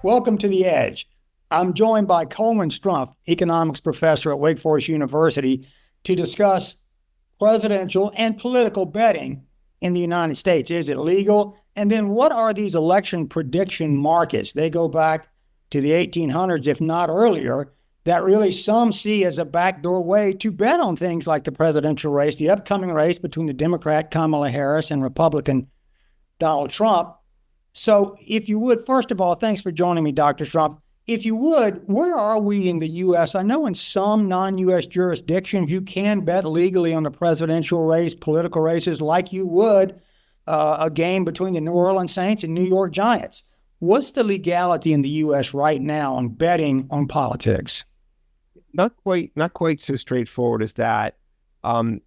Welcome to The Edge. I'm joined by Koleman Strumpf, economics professor at Wake Forest University, to discuss presidential and political betting in the United States. Is it legal? And then what are these election prediction markets? They go back to the 1800s, if not earlier, that really some see as a backdoor way to bet on things like the presidential race, the upcoming race between the Democrat Kamala Harris and Republican Donald Trump. So if you would, first of all, thanks for joining me, Dr. Strumpf. If you would, where are we in the U.S.? I know in some non-U.S. jurisdictions, you can bet legally on the presidential race, political races, like you would a game between the New Orleans Saints and New York Giants. What's the legality in the U.S. right now on betting on politics? Not quite so straightforward as that.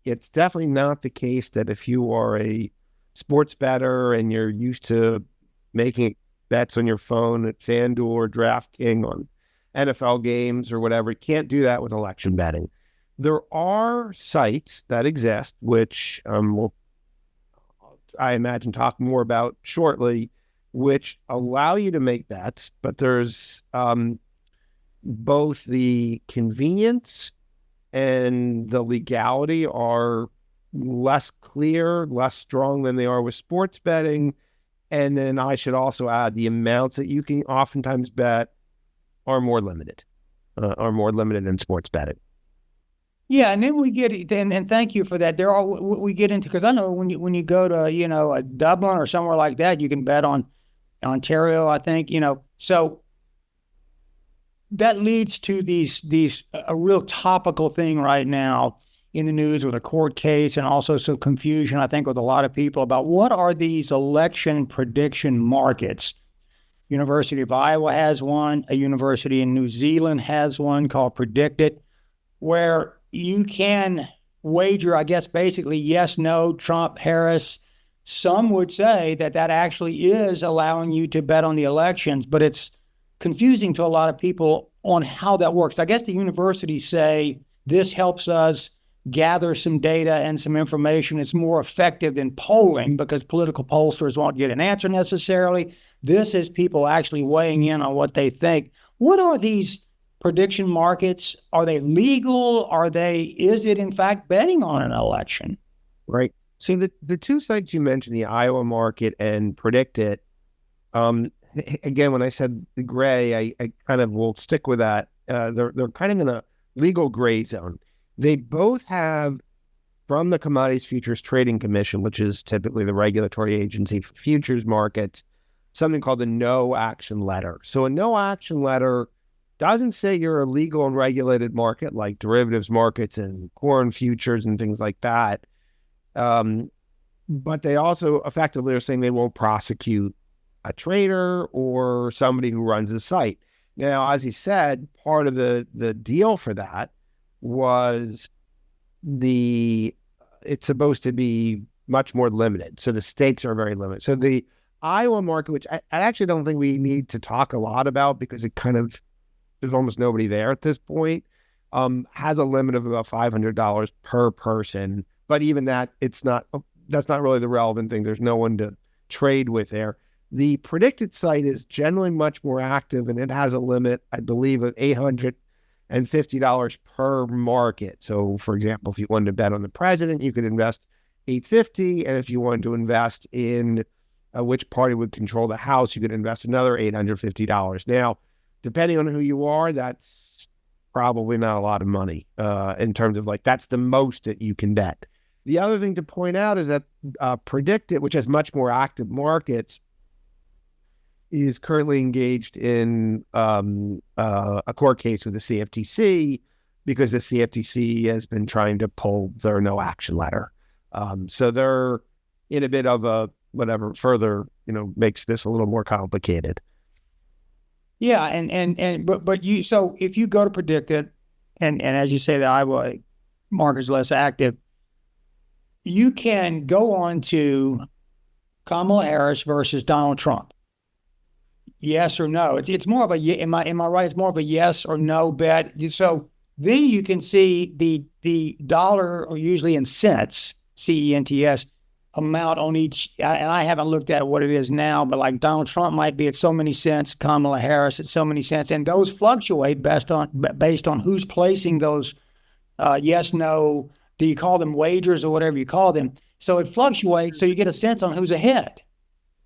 It's definitely not the case that if you are a sports bettor and you're used to making bets on your phone at FanDuel or DraftKings on NFL games or whatever, you can't do that with election betting. There are sites that exist, which we'll, I imagine, talk more about shortly, which allow you to make bets, but there's both the convenience and the legality are less clear, less strong than they are with sports betting. And then I should also add the amounts that you can oftentimes bet are more limited than sports betting. Yeah, and then we get, and thank you for that. We get into, because I know when you go to, a Dublin or somewhere like that, you can bet on Ontario, I think, so that leads to a real topical thing right now in the news with a court case, and also some confusion, I think, with a lot of people about what are these election prediction markets. University of Iowa has one, a university in New Zealand has one called Predicted, where you can wager, I guess, basically yes, no, Trump, Harris. Some would say that actually is allowing you to bet on the elections, but it's confusing to a lot of people on how that works. I guess the universities say this helps us gather some data and some information. It's more effective than polling because political pollsters won't get an answer necessarily. This is people actually weighing in on what they think. What are these prediction markets? Are they legal? Is it in fact betting on an election? Right. So the two sites you mentioned, the Iowa market and Predicted, again, when I said the gray, I kind of will stick with that. They're kind of in a legal gray zone. They both have, from the Commodities Futures Trading Commission, which is typically the regulatory agency for futures markets, something called the no action letter. So a no action letter doesn't say you're a legal and regulated market like derivatives markets and corn futures and things like that. But they also effectively are saying they won't prosecute a trader or somebody who runs the site. Now, as he said, part of the deal for that was it's supposed to be much more limited. So the stakes are very limited. So the Iowa market, which I actually don't think we need to talk a lot about because there's almost nobody there at this point, has a limit of about $500 per person. But even that, that's not really the relevant thing. There's no one to trade with there. The Predicted site is generally much more active, and it has a limit, I believe, of $850 per market. So, for example, if you wanted to bet on the president, you could invest $850, and if you wanted to invest in which party would control the House, you could invest another $850. Now, depending on who you are, that's probably not a lot of money in terms of that's the most that you can bet. The other thing to point out is that Predicted, which has much more active markets, is currently engaged in a court case with the CFTC because the CFTC has been trying to pull their no action letter. So they're in a bit of a whatever further, makes this a little more complicated. Yeah, so if you go to Predicted, and as you say, the Iowa market is less active, you can go on to Kamala Harris versus Donald Trump. Yes or no? It's more of a, am I right? It's more of a yes or no bet. So then you can see the dollar, or usually in cents, CENTS, amount on each, and I haven't looked at what it is now, but like Donald Trump might be at so many cents, Kamala Harris at so many cents, and those fluctuate based on who's placing those yes, no. Do you call them wagers or whatever you call them? So it fluctuates, so you get a sense on who's ahead.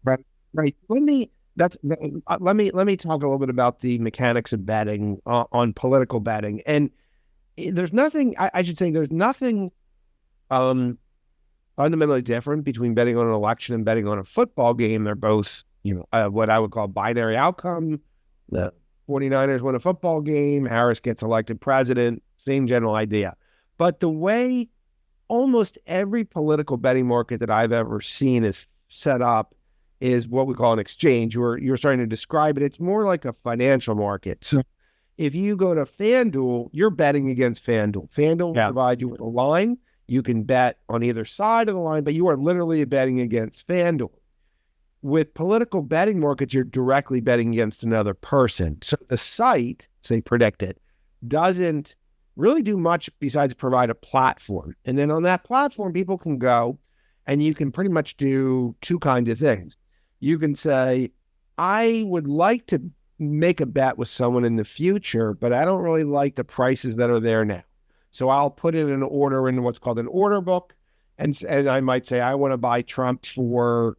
Right. Right. Let me talk a little bit about the mechanics of betting on political betting. And there's nothing, I should say, there's nothing fundamentally different between betting on an election and betting on a football game. They're both, what I would call binary outcome. The 49ers win a football game, Harris gets elected president, same general idea. But the way almost every political betting market that I've ever seen is set up is what we call an exchange. You're starting to describe it. It's more like a financial market. So if you go to FanDuel, you're betting against FanDuel. FanDuel will provide you with a line. You can bet on either side of the line, but you are literally betting against FanDuel. With political betting markets, you're directly betting against another person. So the site, say Predicted, doesn't really do much besides provide a platform. And then on that platform, people can go and you can pretty much do two kinds of things. You can say, I would like to make a bet with someone in the future, but I don't really like the prices that are there now. So I'll put in an order in what's called an order book. And I might say, I want to buy Trump for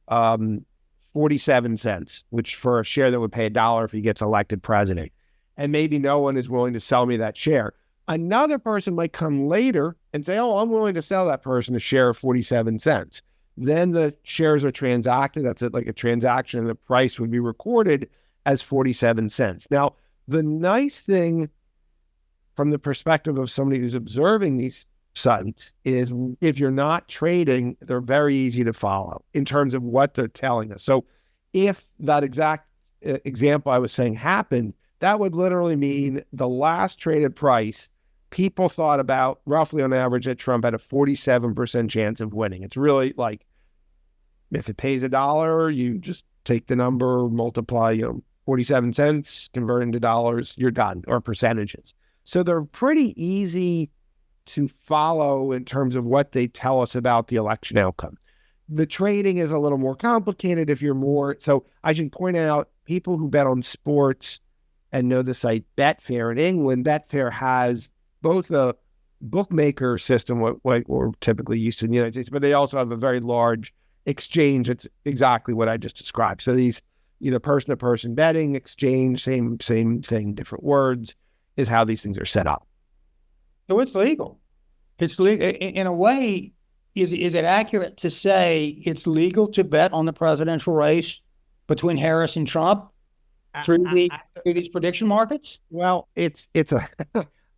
47 cents, which for a share that would pay $1 if he gets elected president. And maybe no one is willing to sell me that share. Another person might come later and say, oh, I'm willing to sell that person a share of 47 cents. Then the shares are transacted. That's like a transaction, and the price would be recorded as 47 cents. Now, the nice thing from the perspective of somebody who's observing these sites is if you're not trading, they're very easy to follow in terms of what they're telling us. So if that exact example I was saying happened, that would literally mean the last traded price, people thought about roughly on average that Trump had a 47% chance of winning. It's really like, if it pays $1, you just take the number, multiply, 47 cents, convert into dollars, you're done, or percentages. So they're pretty easy to follow in terms of what they tell us about the election outcome. The trading is a little more complicated if you're more, so I should point out, people who bet on sports and know the site Betfair in England, Betfair has both a bookmaker system, what we're typically used to in the United States, but they also have a very large exchange. It's exactly what I just described. So these either person-to-person betting, exchange, same thing, different words, is how these things are set up. So it's legal. It's legal in a way. Is it accurate to say it's legal to bet on the presidential race between Harris and Trump through these prediction markets? Well, it's a.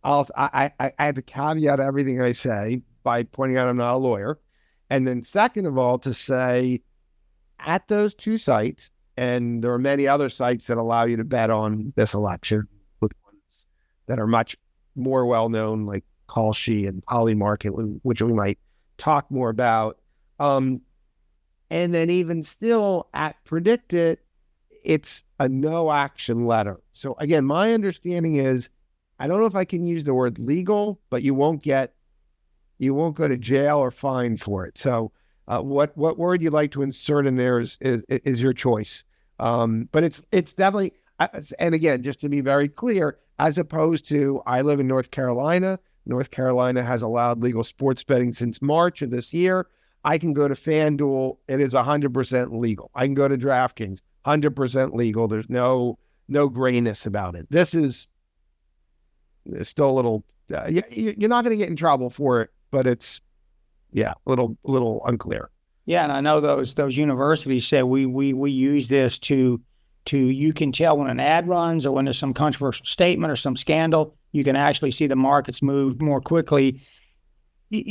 I had to caveat everything I say by pointing out I'm not a lawyer, and then second of all to say at those two sites, and there are many other sites that allow you to bet on this election, ones that are much more well known, like Kalshi and Polymarket, which we might talk more about. And then even still at Predicted, it's a no action letter. So again, my understanding is, I don't know if I can use the word legal, but you won't go to jail or fined for it. So what word you'd like to insert in there is your choice. But it's definitely, and again, just to be very clear, as opposed to, I live in North Carolina. North Carolina has allowed legal sports betting since March of this year. I can go to FanDuel. It is 100% legal. I can go to DraftKings, 100% legal. There's no grayness about it. This is still a little, you're not going to get in trouble for it, but it's, a little unclear. Yeah, and I know those universities say we use this to you can tell when an ad runs or when there's some controversial statement or some scandal, you can actually see the markets move more quickly. Can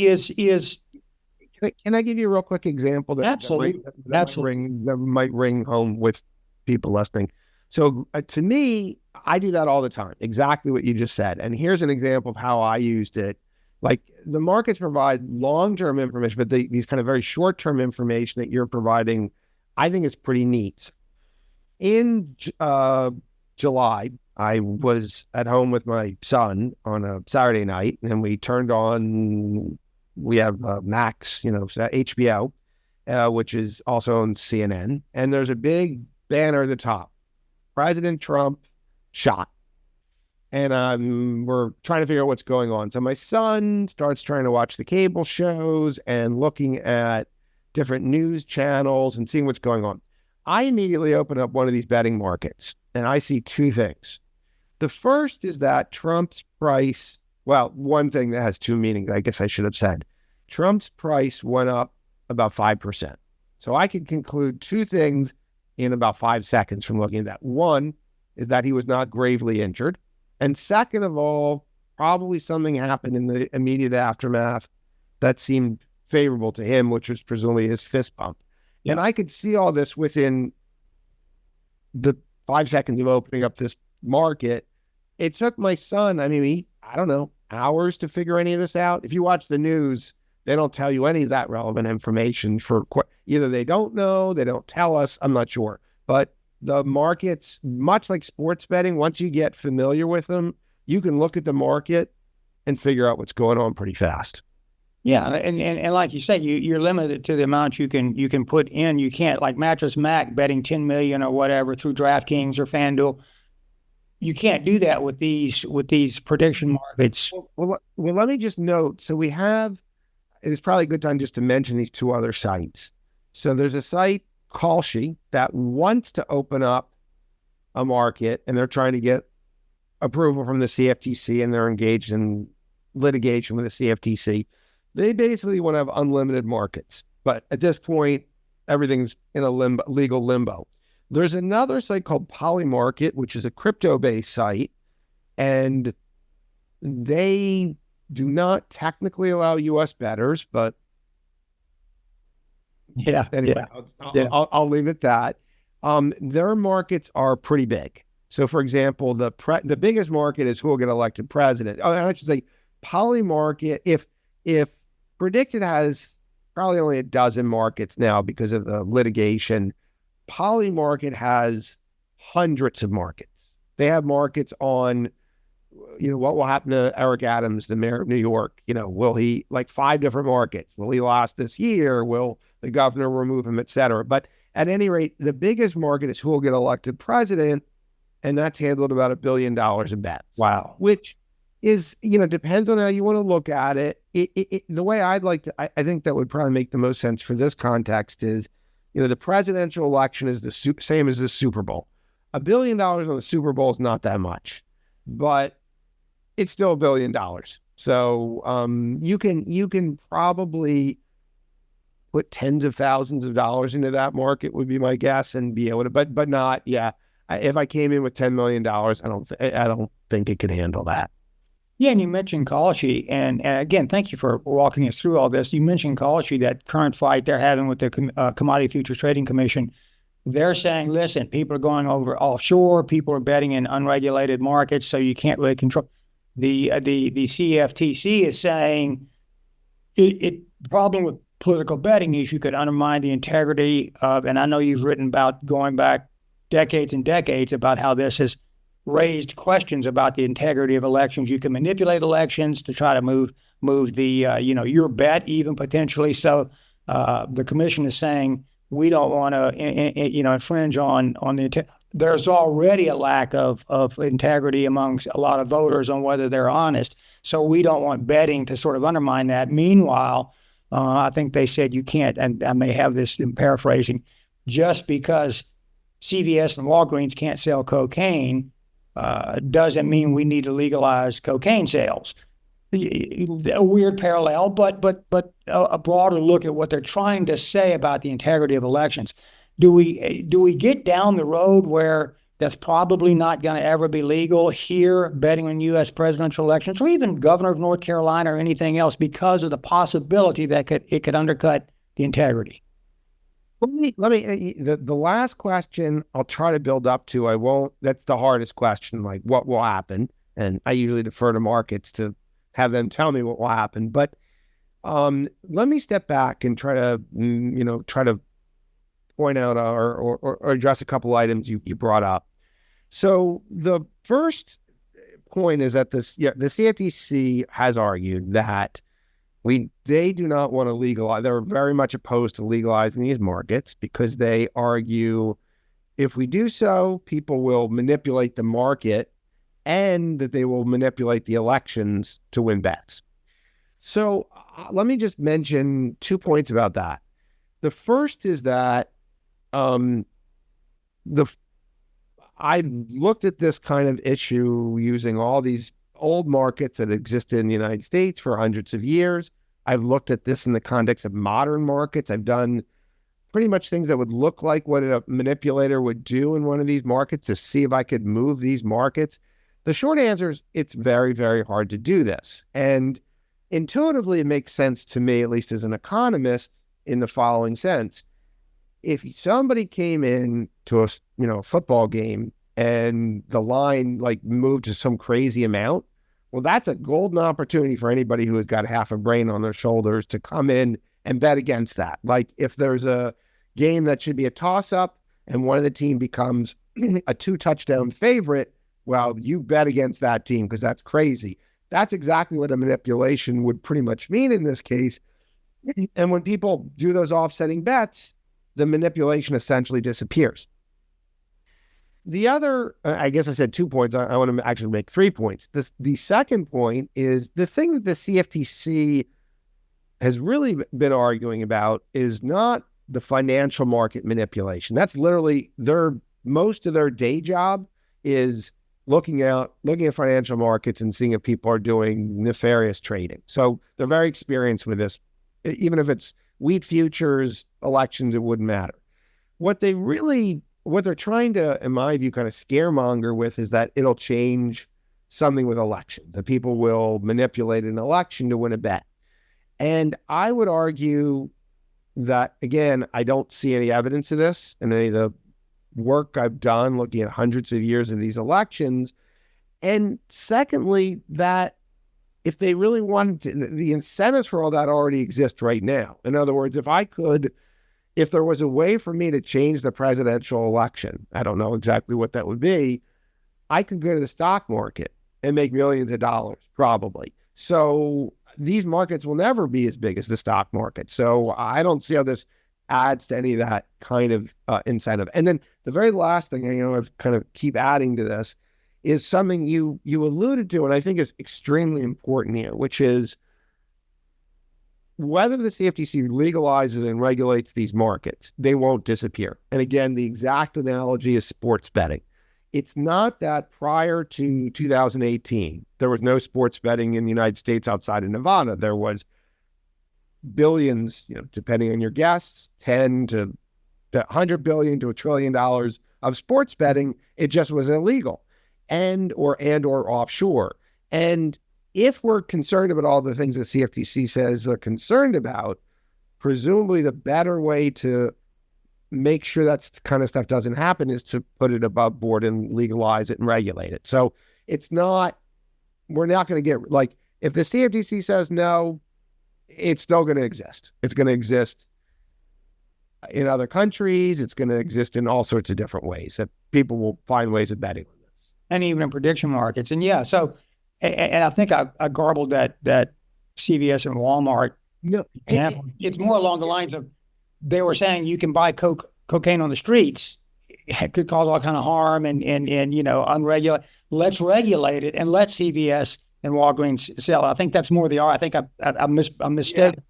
I give you a real quick example Absolutely. that might ring home with people listening? So to me, I do that all the time, exactly what you just said. And here's an example of how I used it. Like, the markets provide long-term information, but these kind of very short-term information that you're providing, I think is pretty neat. In July, I was at home with my son on a Saturday night, and we turned on, we have Max, HBO, which is also on CNN, and there's a big banner at the top: President Trump shot. And we're trying to figure out what's going on. So my son starts trying to watch the cable shows and looking at different news channels and seeing what's going on. I immediately open up one of these betting markets and I see two things. The first is that Trump's price, well, one thing that has two meanings, I guess I should have said. Trump's price went up about 5%. So I can conclude two things in about 5 seconds from looking at that. One is that he was not gravely injured. And second of all, probably something happened in the immediate aftermath that seemed favorable to him, which was presumably his fist bump. Yeah. And I could see all this within the 5 seconds of opening up this market. It took my son, I don't know, hours to figure any of this out. If you watch the news, they don't tell you any of that relevant information. Either they don't know, they don't tell us, I'm not sure. But the markets, much like sports betting, once you get familiar with them, you can look at the market and figure out what's going on pretty fast. Yeah, and like you say, you're limited to the amount you can put in. You can't, like Mattress Mac betting 10 million or whatever through DraftKings or FanDuel. You can't do that with these prediction markets. Well, let me just note. So it's probably a good time just to mention these two other sites. So there's a site, Kalshi, that wants to open up a market, and they're trying to get approval from the CFTC, and they're engaged in litigation with the CFTC. They basically want to have unlimited markets, but at this point, everything's in a legal limbo. There's another site called Polymarket, which is a crypto-based site, and they do not technically allow U.S. bettors, but anyway, I'll leave it at that. Their markets are pretty big. So, for example, the biggest market is who will get elected president. Oh, I should say, Polymarket. If Predicted has probably only a dozen markets now because of the litigation, Polymarket has hundreds of markets. They have markets on, what will happen to Eric Adams, the mayor of New York? Will he, like 5 different markets? Will he last this year? Will the governor remove him, et cetera? But at any rate, the biggest market is who will get elected president, and that's handled about $1 billion in bets. Wow. Which is, depends on how you want to look at it. The way I'd like to, I think that would probably make the most sense for this context is, the presidential election is the same as the Super Bowl. $1 billion on the Super Bowl is not that much, but it's still $1 billion. So you can probably put tens of thousands of dollars into that market, would be my guess, and be able to, but not, if I came in with $10 million, I don't think it could handle that. Yeah, and you mentioned Kalshi, and again, thank you for walking us through all this. You mentioned Kalshi, that current fight they're having with the Commodity Futures Trading Commission. They're saying, listen, people are going over offshore, people are betting in unregulated markets, so you can't really control. The CFTC is saying the problem with political betting is you could undermine the integrity of, and I know you've written about going back decades and decades about how this has raised questions about the integrity of elections. You can manipulate elections to try to move the your bet even potentially. So the commission is saying we don't want to infringe on the. There's already a lack of integrity amongst a lot of voters on whether they're honest. So we don't want betting to sort of undermine that. Meanwhile, I think they said you can't, and I may have this in paraphrasing, just because CVS and Walgreens can't sell cocaine doesn't mean we need to legalize cocaine sales. A weird parallel, but a broader look at what they're trying to say about the integrity of elections. Do we get down the road where that's probably not going to ever be legal here, betting on U.S. presidential elections, or even governor of North Carolina or anything else, because of the possibility that it could undercut the integrity? Let me the last question I'll try to build up to. I won't. That's the hardest question. Like, what will happen? And I usually defer to markets to have them tell me what will happen. But let me step back and try to point out or address a couple items you brought up. So the first point is that the CFTC has argued that They do not want to legalize. They're very much opposed to legalizing these markets because they argue if we do so, people will manipulate the market and that they will manipulate the elections to win bets. So let me just mention 2 points about that. The first is that I looked at this kind of issue using all these old markets that existed in the United States for hundreds of years. I've looked at this in the context of modern markets. I've done pretty much things that would look like what a manipulator would do in one of these markets to see if I could move these markets. The short answer is it's very, very hard to do this. And intuitively, it makes sense to me, at least as an economist, in the following sense. If somebody came in to a football game and the line like moved to some crazy amount, well, that's a golden opportunity for anybody who has got half a brain on their shoulders to come in and bet against that. Like if there's a game that should be a toss-up and one of the team becomes a 2-touchdown favorite, well, you bet against that team because that's crazy. That's exactly what a manipulation would pretty much mean in this case. And when people do those offsetting bets, the manipulation essentially disappears. The other, I guess I said 2 points. I want to actually make 3 points. The second point is the thing that the CFTC has really been arguing about is not the financial market manipulation. That's literally most of their day job is looking at financial markets and seeing if people are doing nefarious trading. So they're very experienced with this. Even if it's wheat futures, elections, it wouldn't matter. What they're trying to, in my view, kind of scaremonger with is that it'll change something with elections, that people will manipulate an election to win a bet. And I would argue that, again, I don't see any evidence of this in any of the work I've done looking at hundreds of years of these elections. And secondly, that if they really wanted to, the incentives for all that already exist right now. In other words, if there was a way for me to change the presidential election, I don't know exactly what that would be, I could go to the stock market and make millions of dollars, probably. So these markets will never be as big as the stock market. So I don't see how this adds to any of that kind of incentive. And then the very last thing, I've kind of keep adding to this, is something you alluded to, and I think is extremely important here, which is whether the CFTC legalizes and regulates these markets, they won't disappear. And again, the exact analogy is sports betting. It's not that prior to 2018, there was no sports betting in the United States outside of Nevada. There was billions, depending on your guests, 10 to 100 billion to $1 trillion of sports betting. It just was illegal and or offshore. And if we're concerned about all the things the CFTC says they're concerned about, presumably the better way to make sure that kind of stuff doesn't happen is to put it above board and legalize it and regulate it. So we're not going to get, like, if the CFTC says no, it's still going to exist. It's going to exist in other countries. It's going to exist in all sorts of different ways that people will find ways of betting on this. And even in prediction markets. And yeah, so, and I think I garbled that CVS and Walmart example. It's more along the lines of, they were saying you can buy cocaine on the streets. It could cause all kind of harm and unregulated. Let's regulate it and let CVS and Walgreens sell. I think that's more the art. I think I mistaken.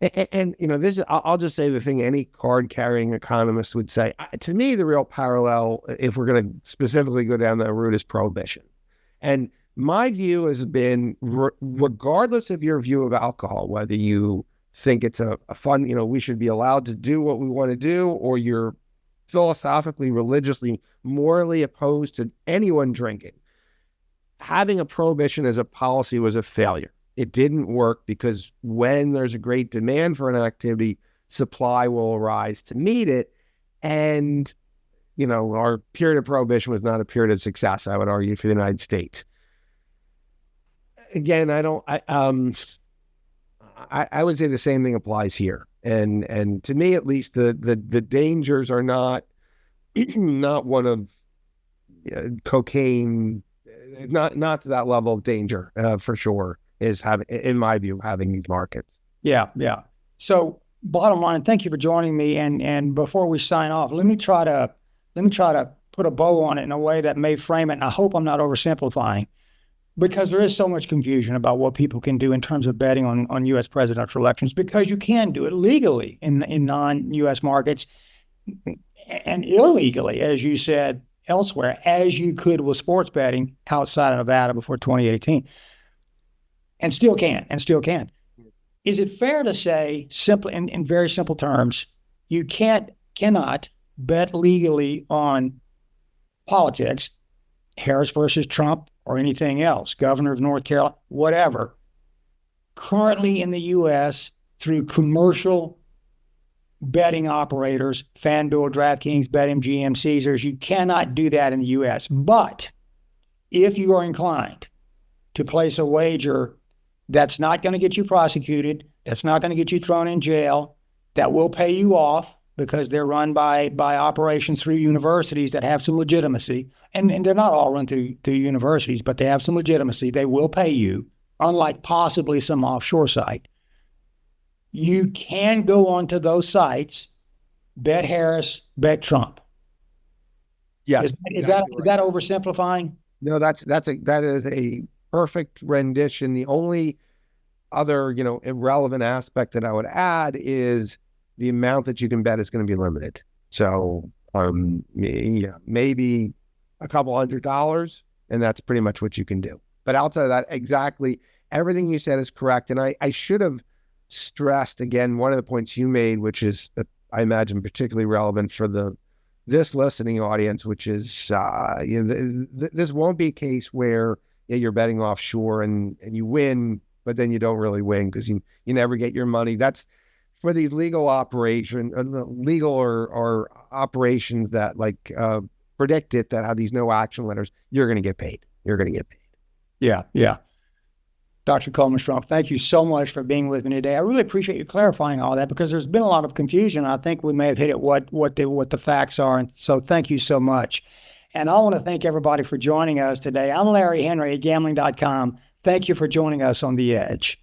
And this is, I'll just say the thing any card-carrying economist would say. To me, the real parallel, if we're going to specifically go down that route, is prohibition. And my view has been, regardless of your view of alcohol, whether you think it's a fun, we should be allowed to do what we want to do, or you're philosophically, religiously, morally opposed to anyone drinking, having a prohibition as a policy was a failure. It didn't work because when there's a great demand for an activity, supply will arise to meet it. And, our period of prohibition was not a period of success, I would argue, for the United States. Again, I would say the same thing applies here. And to me, at least, the dangers are not one of cocaine, not to that level of danger, for sure. is having, in my view, having these markets. Yeah, yeah. So bottom line, thank you for joining me. And before we sign off, let me try to put a bow on it in a way that may frame it. And I hope I'm not oversimplifying, because there is so much confusion about what people can do in terms of betting on U.S. presidential elections, because you can do it legally in non-U.S. markets and illegally, as you said, elsewhere, as you could with sports betting outside of Nevada before 2018, and still can. Is it fair to say, simply in very simple terms, you cannot bet legally on politics, Harris versus Trump, or anything else, governor of North Carolina, whatever, currently in the U.S. through commercial betting operators, FanDuel, DraftKings, BetMGM, Caesars? You cannot do that in the U.S. But if you are inclined to place a wager that's not going to get you prosecuted, that's not going to get you thrown in jail, that will pay you off because they're run by operations through universities that have some legitimacy. And they're not all run through universities, but they have some legitimacy. They will pay you, unlike possibly some offshore site. You can go onto those sites, bet Harris, bet Trump. Yes. Is that oversimplifying? No, that is a perfect rendition. The only other, irrelevant aspect that I would add is the amount that you can bet is going to be limited. So, maybe a couple $100, and that's pretty much what you can do. But outside of that, exactly everything you said is correct. And I should have stressed again one of the points you made, which is, I imagine, particularly relevant for this listening audience, which is this won't be a case where you're betting offshore and you win, but then you don't really win because you never get your money. That's for these legal operations, or operations that predict it, that have these no action letters. You're going to get paid. Yeah. Dr. Koleman Strumpf, thank you so much for being with me today. I really appreciate you clarifying all that, because there's been a lot of confusion. I think we may have hit it what the facts are. And so thank you so much. And I want to thank everybody for joining us today. I'm Larry Henry at Gambling.com. Thank you for joining us on The Edge.